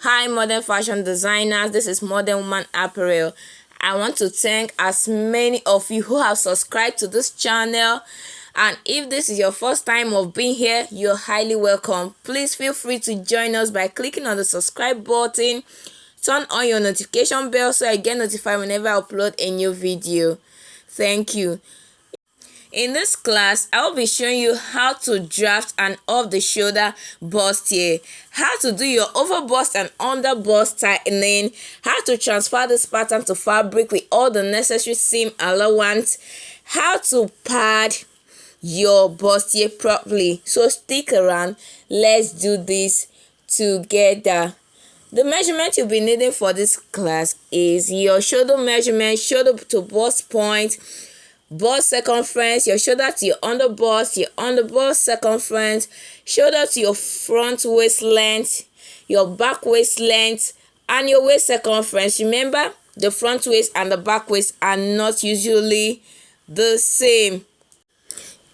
Hi modern fashion designers, this is Modern Woman Apparel. I want to thank as many of you who have subscribed to this channel, and if this is your first time of being here, you're highly welcome. Please feel free to join us by clicking on the subscribe button. Turn on your notification bell so I get notified whenever I upload a new video. Thank you. In this class, I will be showing you how to draft an off-the-shoulder bustier, how to do your overbust and underbust tightening, how to transfer this pattern to fabric with all the necessary seam allowance, how to pad your bustier properly. So stick around, let's do this together. The measurement you'll be needing for this class is your shoulder measurement, shoulder to bust point, bust circumference, your shoulder to your underbust circumference, shoulder to your front waist length, your back waist length, and your waist circumference. Remember, the front waist and the back waist are not usually the same.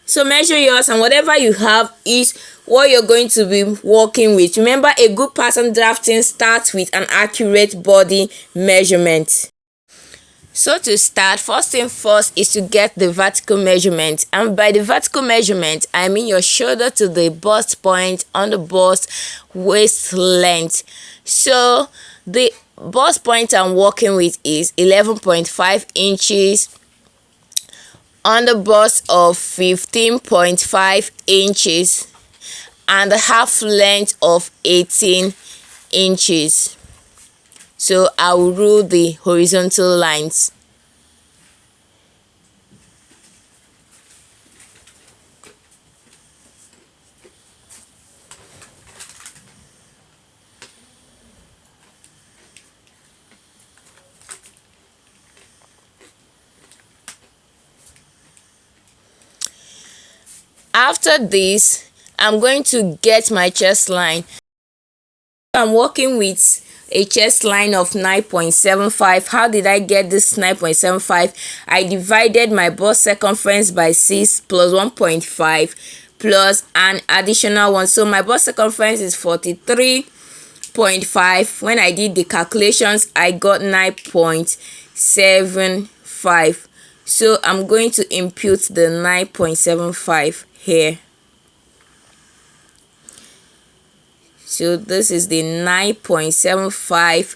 So measure yours, and whatever you have is what you're going to be working with. Remember, a good pattern drafting starts with an accurate body measurement. So to start, first thing first is to get the vertical measurement, and by the vertical measurement I mean your shoulder to the bust point on the bust waist length. So the bust point I'm working with is 11.5 inches on the bust of 15.5 inches and the half length of 18 inches. So I will rule the horizontal lines. After this, I'm going to get my chest line. I'm working with a chest line of 9.75. How did I get this 9.75? I divided my bust circumference by 6 plus 1.5 plus an additional one. So my bust circumference is 43.5. When I did the calculations, I got 9.75. So I'm going to impute the 9.75 here. So this is the 9.75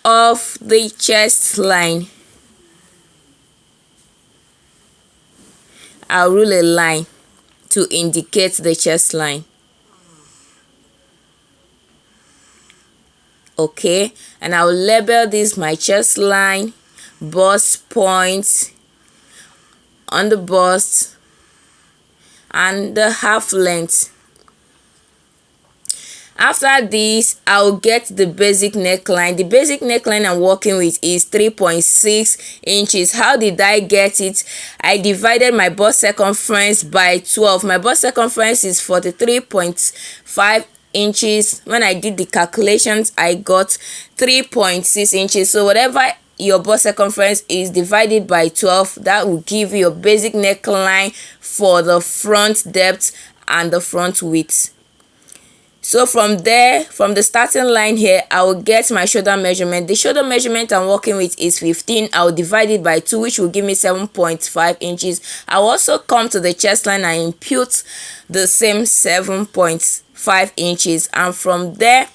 of the chest line. I'll rule a line to indicate the chest line. Okay, and I'll label this my chest line, bust point on the bust, and the half length. After this, I'll get the basic neckline. The basic neckline I'm working with is 3.6 inches. How did I get it? I divided my bust circumference by 12. My bust circumference is 43.5 inches. When I did the calculations, I got 3.6 inches. So whatever your bust circumference is divided by 12, that will give you a basic neckline for the front depth and the front width. So from there, from the starting line here, I will get my shoulder measurement. The shoulder measurement I'm working with is 15. I will divide it by 2, which will give me 7.5 inches. I will also come to the chest line and impute the same 7.5 inches. And from there,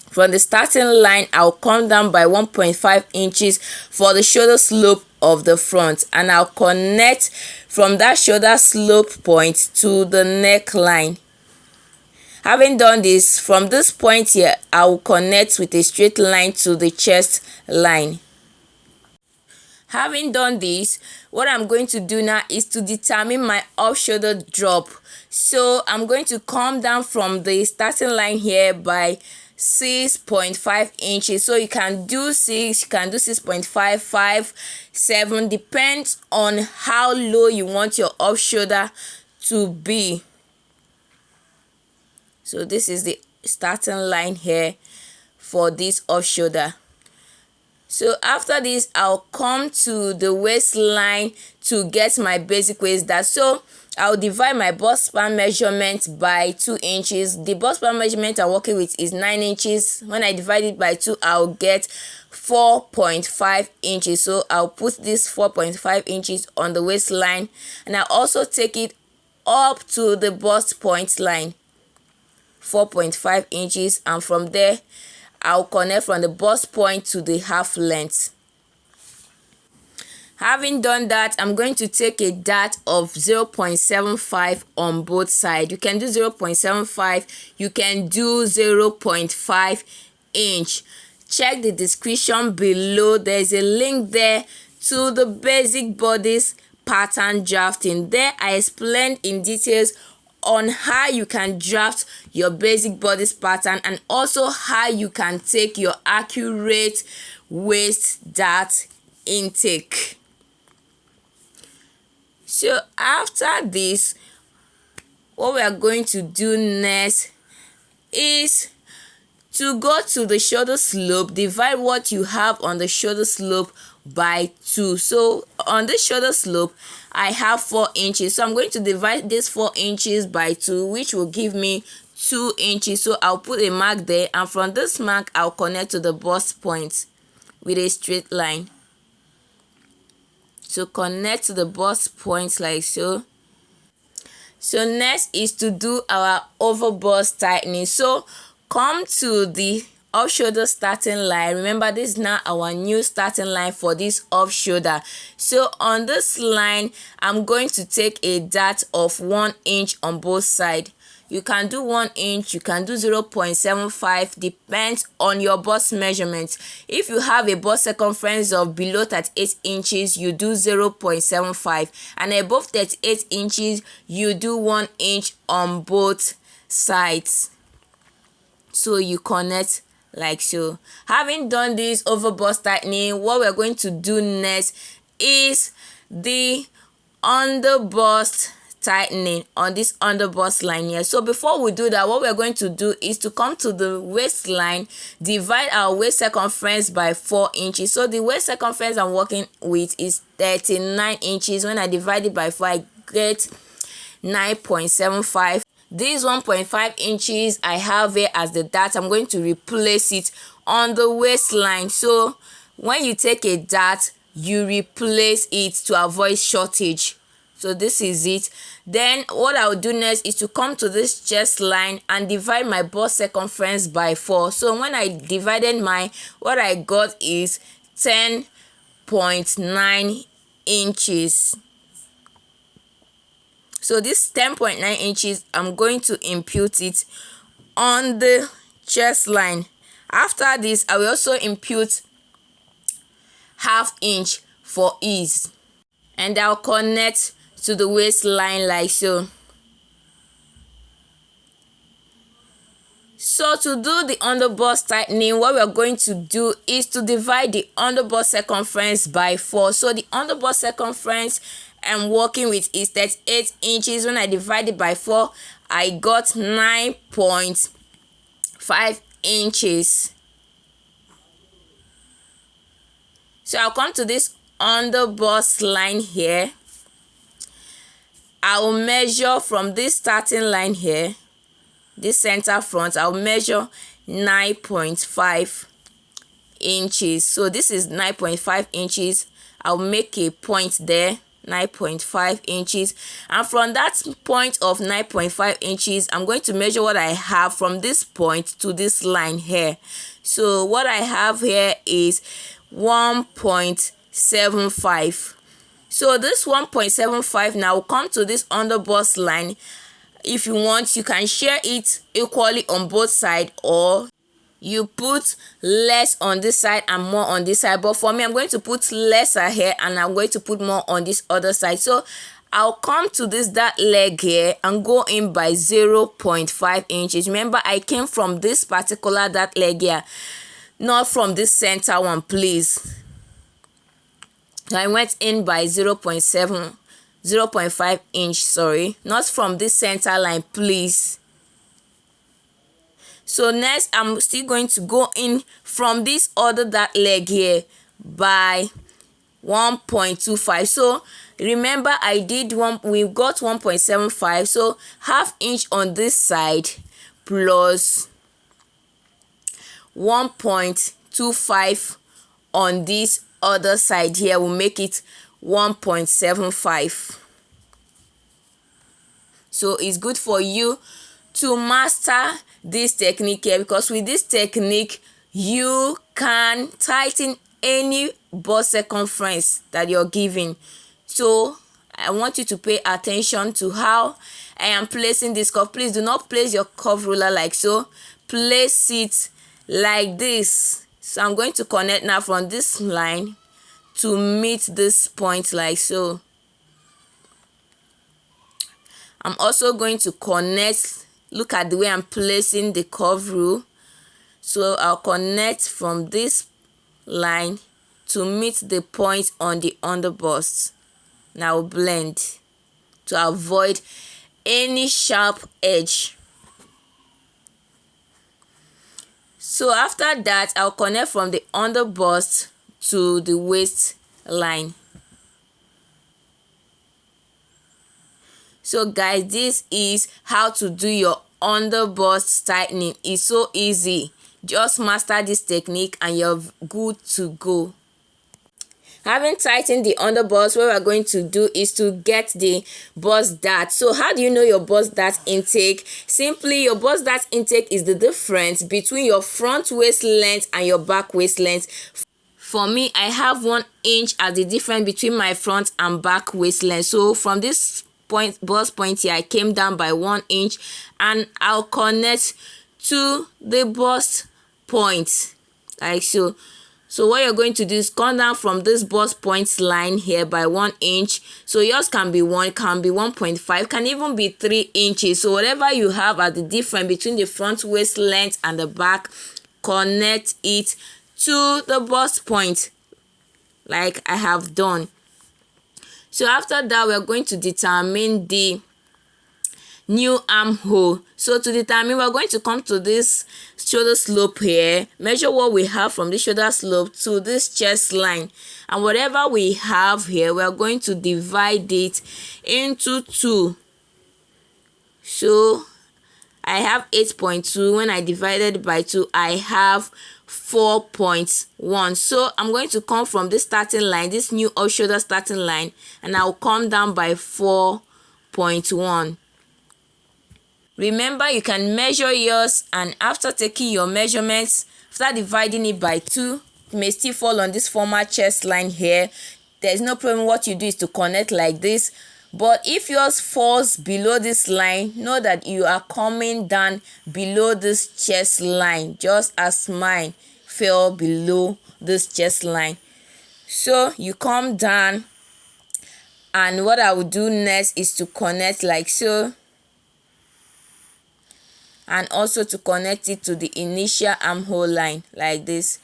from the starting line, I'll come down by 1.5 inches for the shoulder slope of the front, and I'll connect from that shoulder slope point to the neckline. Having done this, from this point here, I will connect with a straight line to the chest line. Having done this, what I'm going to do now is to determine my off shoulder drop. So I'm going to come down from the starting line here by 6.5 inches. So you can do 6, you can do 6.5, 5, 7, depends on how low you want your off shoulder to be. So this is the starting line here for this off shoulder. So after this, I'll come to the waistline to get my basic waist dart. So I'll divide my bust span measurement by 2 inches. The bust span measurement I'm working with is 9 inches. When I divide it by 2, I'll get 4.5 inches. So I'll put this 4.5 inches on the waistline, and I'll also take it up to the bust point line, 4.5 inches, and from there I'll connect from the bust point to the half length. Having done that, I'm going to take a dart of 0.75 on both sides. You can do 0.75, you can do 0.5 inch. Check the description below. There's a link there to the basic bodice pattern drafting. There I explained in details on how you can draft your basic bodice pattern, and also how you can take your accurate waist dart intake. So after this, what we are going to do next is to go to the shoulder slope. Divide what you have on the shoulder slope by 2. So on the shoulder slope I have 4 inches, so I'm going to divide this 4 inches by 2, which will give me 2 inches. So I'll put a mark there, and from this mark I'll connect to the bust point with a straight line. So connect to the bust point like so. So next is to do our over bust tightening. So come to the off shoulder starting line. Remember, this is now our new starting line for this off shoulder. So on this line I'm going to take a dart of 1 inch on both sides. You can do 1 inch, you can do 0.75, depends on your bust measurement. If you have a bust circumference of below 38 inches, you do 0.75, and above 38 inches, you do 1 inch on both sides. So you connect like so. Having done this over bust tightening, what we're going to do next is the underbust tightening on this underbust line here. So before we do that, what we're going to do is to come to the waistline, divide our waist circumference by 4 inches. So the waist circumference I'm working with is 39 inches. When I divide it by 4, I get 9.75. This 1.5 inches I have here as the dart, I'm going to replace it on the waistline. So when you take a dart, you replace it to avoid shortage. So this is it. Then what I'll do next is to come to this chest line and divide my bust circumference by 4. So when I divided what I got is 10.9 inches. So this 10.9 inches, I'm going to impute it on the chest line. After this, I will also impute ½ inch for ease, and I'll connect to the waistline like so. So to do the underbust tightening, what we're going to do is to divide the underbust circumference by 4. So the underbust circumference I'm working with is 38 inches. When I divide it by 4, I got 9.5 inches. So I'll come to this underbust line here. I will measure from this starting line here, this center front, I'll measure 9.5 inches. So this is 9.5 inches. I'll make a point there, 9.5 inches, and from that point of 9.5 inches, I'm going to measure what I have from this point to this line here. So what I have here is 1.75. So this 1.75 now come to this underbust line. If you want, you can share it equally on both sides, or you put less on this side and more on this side. But for me, I'm going to put lesser here and I'm going to put more on this other side. So I'll come to this dart leg here and go in by 0.5 inches. Remember, I came from this particular dart leg here, not from this center one, please. I went in by 0.5 inch, sorry, not from this center line, please. So next, I'm still going to go in from this other dart leg here by 1.25. so remember I did we got 1.75, so half inch on this side plus 1.25 on this other side here will make it 1.75. so it's good for you to master this technique here, because with this technique you can tighten any bust circumference that you're giving. So I want you to pay attention to how I am placing this curve. Please do not place your curve ruler like so. Place it like this. So I'm going to connect now from this line to meet this point like so. I'm also going to connect, look at the way I'm placing the curve rule. So I'll connect from this line to meet the point on the underbust. Now blend to avoid any sharp edge. So after that, I'll connect from the underbust to the waist line. So guys, this is how to do your underbust tightening. It's so easy. Just master this technique and you're good to go. Having tightened the underbust, what we're going to do is to get the bust dart. So how do you know your bust dart intake? Simply, your bust dart intake is the difference between your front waist length and your back waist length. For me, I have 1 inch as the difference between my front and back waist length. So from this point, bust point here, I came down by 1 inch, and I'll connect to the bust point like so. So what you're going to do is come down from this bust point line here by 1 inch. So yours can be 1, can be 1.5, can even be 3 inches. So whatever you have as the difference between the front waist length and the back, connect it to the bust point like I have done. So after that, we're going to determine the new armhole. So to determine, we're going to come to this shoulder slope here, measure what we have from the shoulder slope to this chest line, and whatever we have here, we're going to divide it into 2. So I have 8.2. When I divided by 2, I have 4.1. So I'm going to come from this starting line, this new off shoulder starting line, and I'll come down by 4.1. Remember, you can measure yours, and after taking your measurements, after dividing it by 2, it may still fall on this former chest line here. There's no problem. What you do is to connect like this. But if yours falls below this line, know that you are coming down below this chest line, just as mine fell below this chest line. So you come down, and what I will do next is to connect like so, and also to connect it to the initial armhole line like this.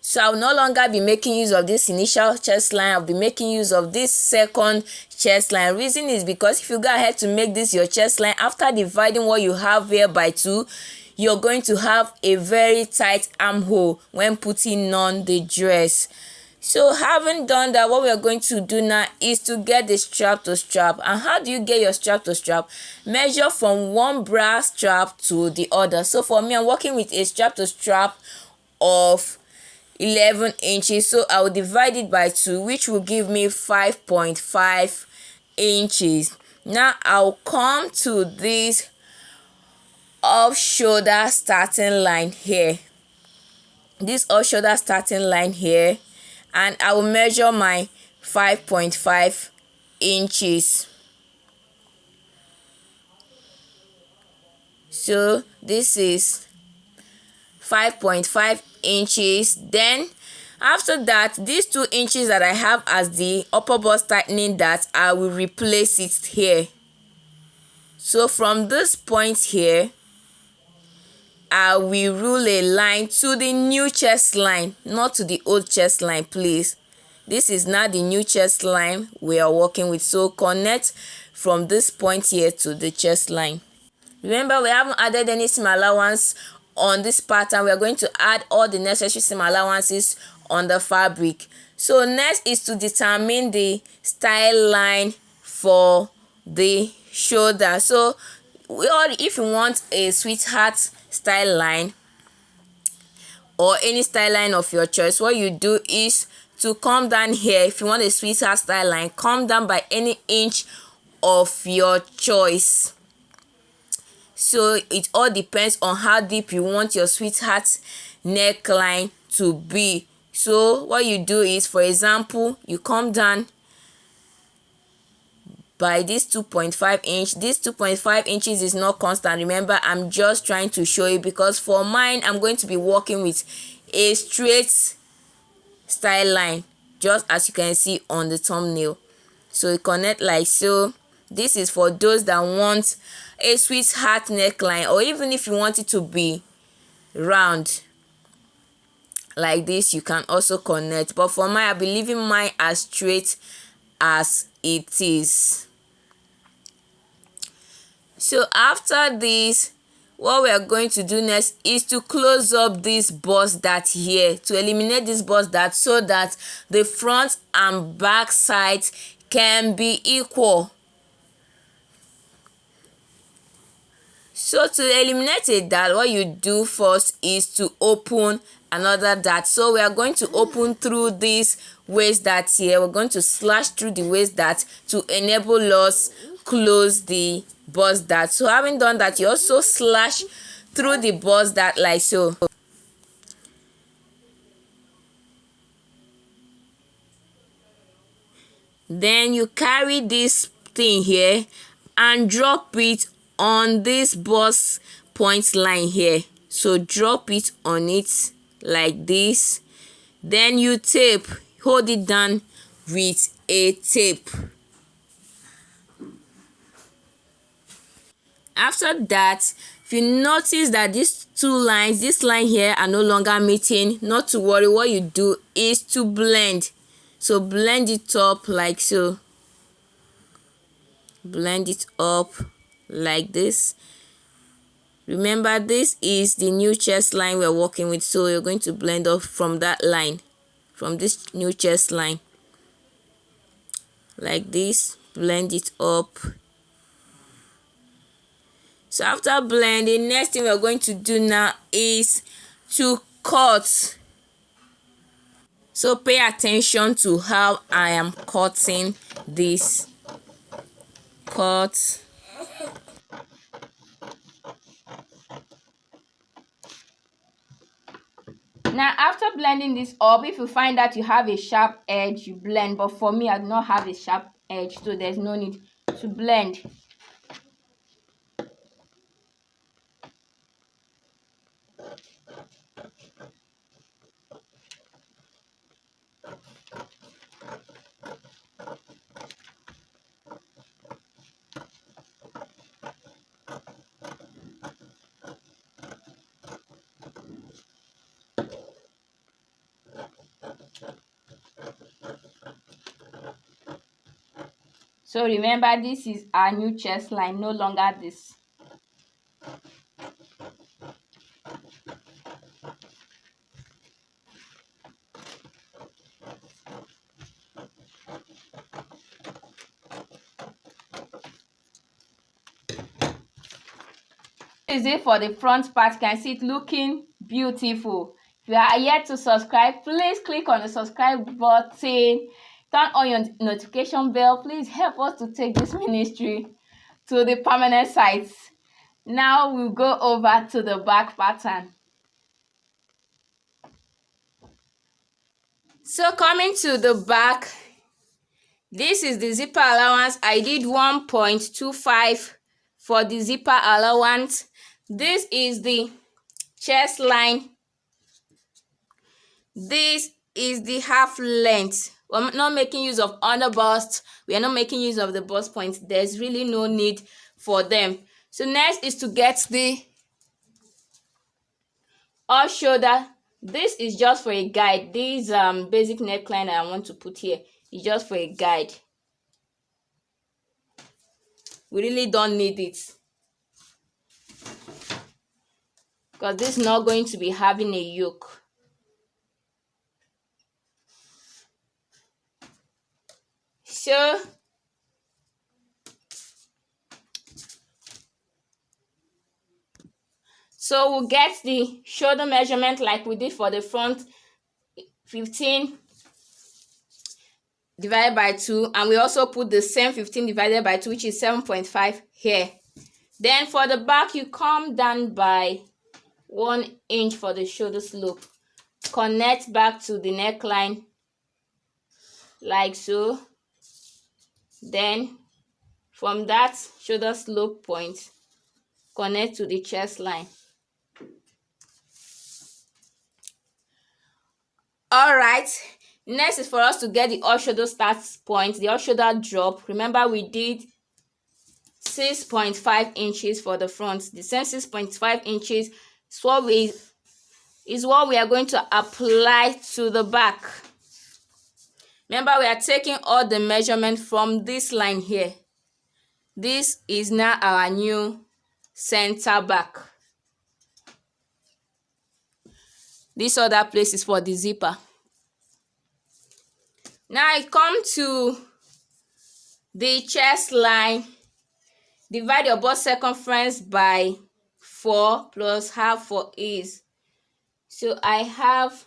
So I will no longer be making use of this initial chest line. I'll be making use of this second chest line. Reason is because if you go ahead to make this your chest line, after dividing what you have here by 2, you're going to have a very tight armhole when putting on the dress. So having done that, what we are going to do now is to get the strap to strap. And how do you get your strap to strap? Measure from one bra strap to the other. So for me, I'm working with a strap to strap of 11 inches. So I will divide it by 2, which will give me 5.5 inches. Now I'll come to this off shoulder starting line here. This off shoulder starting line here. And I will measure my 5.5 inches. So this is 5.5 inches. Then after that, these 2 inches that I have as the upper bust tightening dart, I will replace it here. So from this point here, I will rule a line to the new chest line, not to the old chest line, please. This is not the new chest line we are working with. So connect from this point here to the chest line. Remember, we haven't added any seam allowance on this pattern. We are going to add all the necessary seam allowances on the fabric. So next is to determine the style line for the shoulder. So if you want a sweetheart style line or any style line of your choice, what you do is to come down here. If you want a sweetheart style line, come down by any inch of your choice. So it all depends on how deep you want your sweetheart neckline to be. So what you do is, for example, you come down by this 2.5 inch. This 2.5 inches is not constant. Remember, I'm just trying to show you, because for mine I'm going to be working with a straight style line, just as you can see on the thumbnail. So you connect like so. This is for those that want a sweetheart neckline, or even if you want it to be round like this, you can also connect. But for mine, I'll be leaving mine as straight as it is. So after this, what we are going to do next is to close up this bust dart here, to eliminate this bust dart, so that the front and back sides can be equal. So to eliminate a dart, what you do first is to open another dart. So we are going to open through this waist dart here. We're going to slash through the waist dart to enable us close the bust dart. So having done that, you also slash through the bust dart like so. Then you carry this thing here and drop it on this bust point line here. So drop it on it like this. Then you tape, hold it down with a tape. After that, if you notice that these two lines, this line here, are no longer meeting, not to worry. What you do is to blend. So blend it up like so. Blend it up like this. Remember, this is the new chest line we're working with, so you're going to blend up from that line, from this new chest line like this. Blend it up. So after blending, next thing we're going to do now is to cut. So pay attention to how I am cutting this. Cut. Now after blending this up, if you find that you have a sharp edge, you blend. But for me, I do not have a sharp edge, so there's no need to blend. So remember, this is our new chest line, no longer this. This is it for the front part. You can see it looking beautiful. If you are yet to subscribe, please click on the subscribe button. Turn on your notification bell. Please help us to take this ministry to the permanent sites. Now we'll go over to the back pattern. So coming to the back, this is the zipper allowance. I did 1.25 for the zipper allowance. This is the chest line. This is the half length. We're not making use of underbust. We are not making use of the bust points. There's really no need for them. So next is to get the off shoulder. This is just for a guide. This basic neckline that I want to put here is just for a guide. We really don't need it, because this is not going to be having a yoke. so. So we'll get the shoulder measurement like we did for the front, 15 divided by 2, and we also put the same 15 divided by 2, which is 7.5 here. Then for the back, you come down by 1 inch for the shoulder slope. Connect back to the neckline like so. Then from that shoulder slope point, connect to the chest line. Alright, next is for us to get the off shoulder start point, the off shoulder drop. Remember we did 6.5 inches for the front. The same 6.5 inches is what we are going to apply to the back. Remember, we are taking all the measurement from this line here. This is now our new center back. This other place is for the zipper. Now I come to the chest line. Divide your bust circumference by 4 plus half for ease. So I have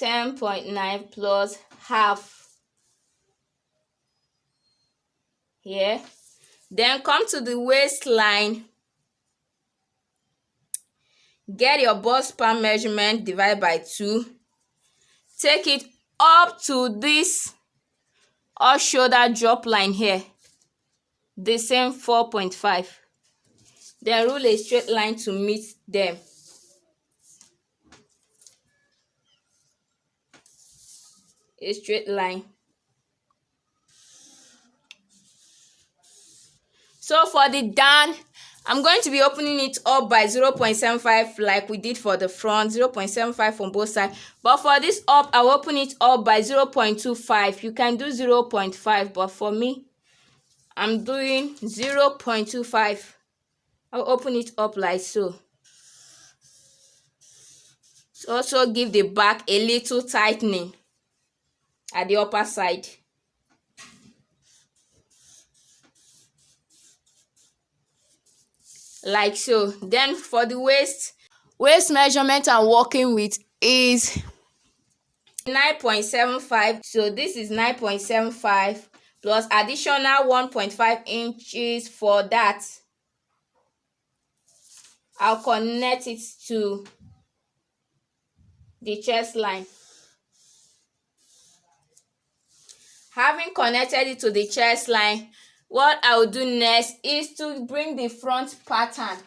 10.9 plus half here. Then come to the waistline. Get your bust span measurement, divide by 2. Take it up to this off shoulder drop line here, the same 4.5. Then rule a straight line to meet them. A straight line. So for the down, I'm going to be opening it up by 0.75 like we did for the front, 0.75 on both sides. But for this up, I'll open it up by 0.25. You can do 0.5, but for me, I'm doing 0.25. I'll open it up like so. Also give the back a little tightening at the upper side. Like so. Then for the waist measurement I'm working with is 9.75. So this is 9.75 plus additional 1.5 inches for that. I'll connect it to the chest line. Having connected it to the chest line, what I will do next is to bring the front pattern.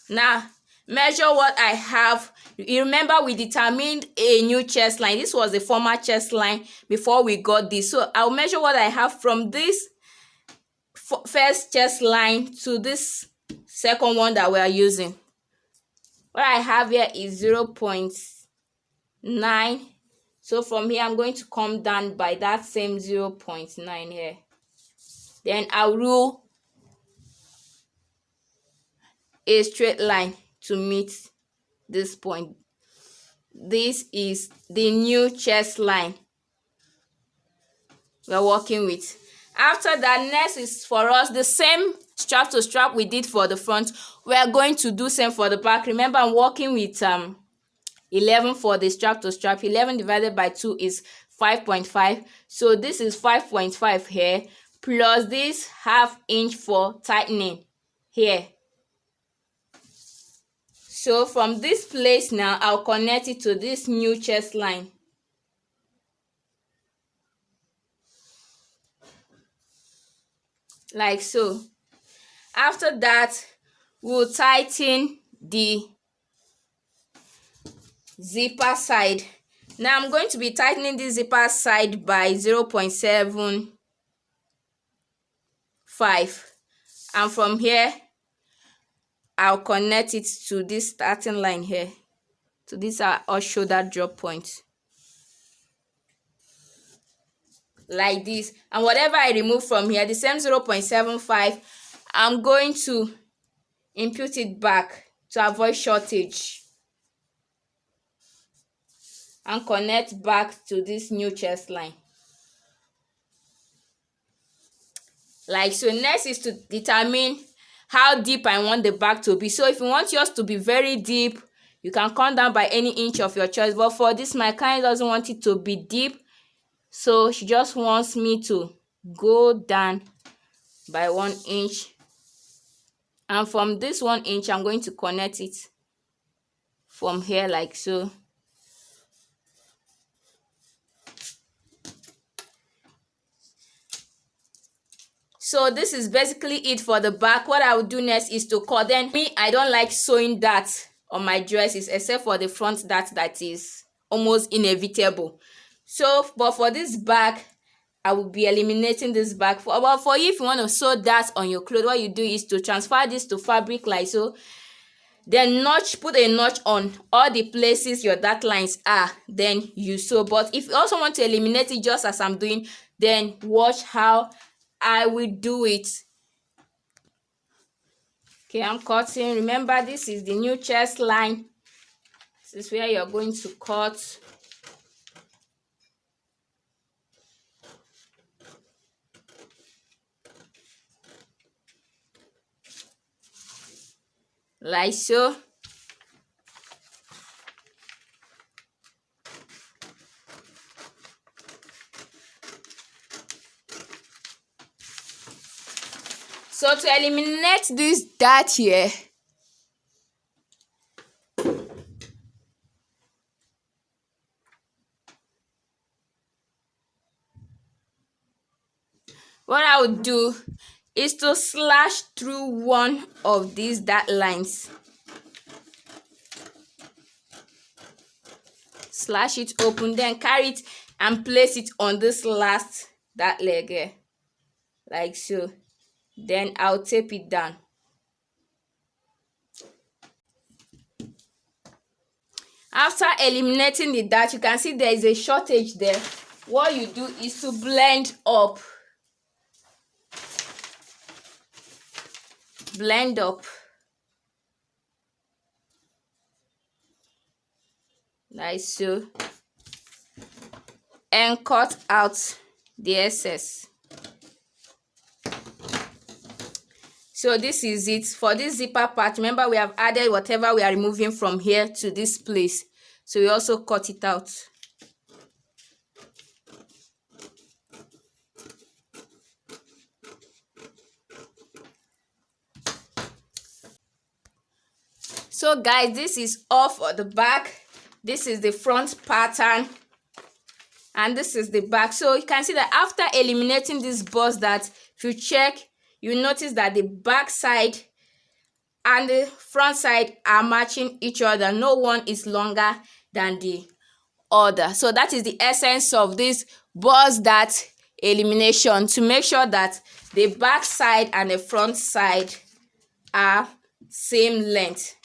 Now, measure what I have. You remember we determined a new chest line. This was the former chest line before we got this. So I'll measure what I have from this first chest line to this second one that we are using. What I have here is 0.9. So from here, I'm going to come down by that same 0.9 here. Then I'll rule a straight line to meet this point. This is the new chest line we're working with. After that, next is for us the same strap to strap we did for the front. We are going to do same for the back. Remember, I'm working with 11 for the strap to strap. 11 divided by 2 is 5.5. So this is 5.5 here plus this half inch for tightening here. So from this place now, I'll connect it to this new chest line. Like so. After that, we'll tighten the zipper side. Now I'm going to be tightening this zipper side by 0.75, and from here I'll connect it to this starting line here, to this our shoulder drop point, like this. And whatever I remove from here, the same 0.75, I'm going to input it back to avoid shortage. and connect back to this new chest line. Like so. Next is to determine how deep I want the back to be. So if you want yours to be very deep, you can come down by any inch of your choice. But for this, my client doesn't want it to be deep, so she just wants me to go down by 1 inch. And from this 1 inch, I'm going to connect it from here like so. So this is basically it for the back. What I will do next is to cut. Then I don't like sewing that on my dresses, except for the front that is almost inevitable. So but for this back, I will be eliminating this back. But for you, if you want to sew that on your clothes, what you do is to transfer this to fabric like so. Then put a notch on all the places your dart lines are, then you sew. But if you also want to eliminate it just as I'm doing, then watch how I will do it. Okay, I'm cutting. Remember, this is the new chest line. This is where you're going to cut. Like so. So to eliminate this dart here, what I would do is to slash through one of these dart lines. Slash it open, then carry it and place it on this last dart leg here, like so. Then I'll tape it down. After eliminating the dart, you can see there is a shortage there. What you do is to blend up. Blend up. Like so. And cut out the excess. So this is it for this zipper part. Remember, we have added whatever we are removing from here to this place, so we also cut it out. So guys, this is all for the back. This is the front pattern and this is the back. So you can see that after eliminating this bust, that if you check, you notice that the back side and the front side are matching each other. No one is longer than the other. So that is the essence of this bust dart elimination, to make sure that the back side and the front side are same length.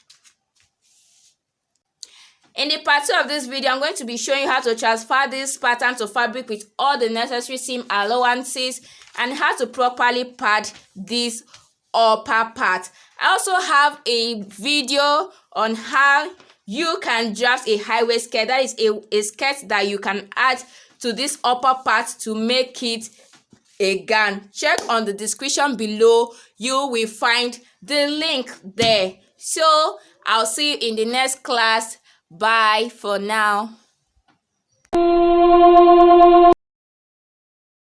In the part 2 of this video, I'm going to be showing you how to transfer this pattern to fabric with all the necessary seam allowances and how to properly pad this upper part. I also have a video on how you can draft a high waist skirt. That is a skirt that you can add to this upper part to make it a gown. Check on the description below. You will find the link there. So I'll see you in the next class. Bye for now.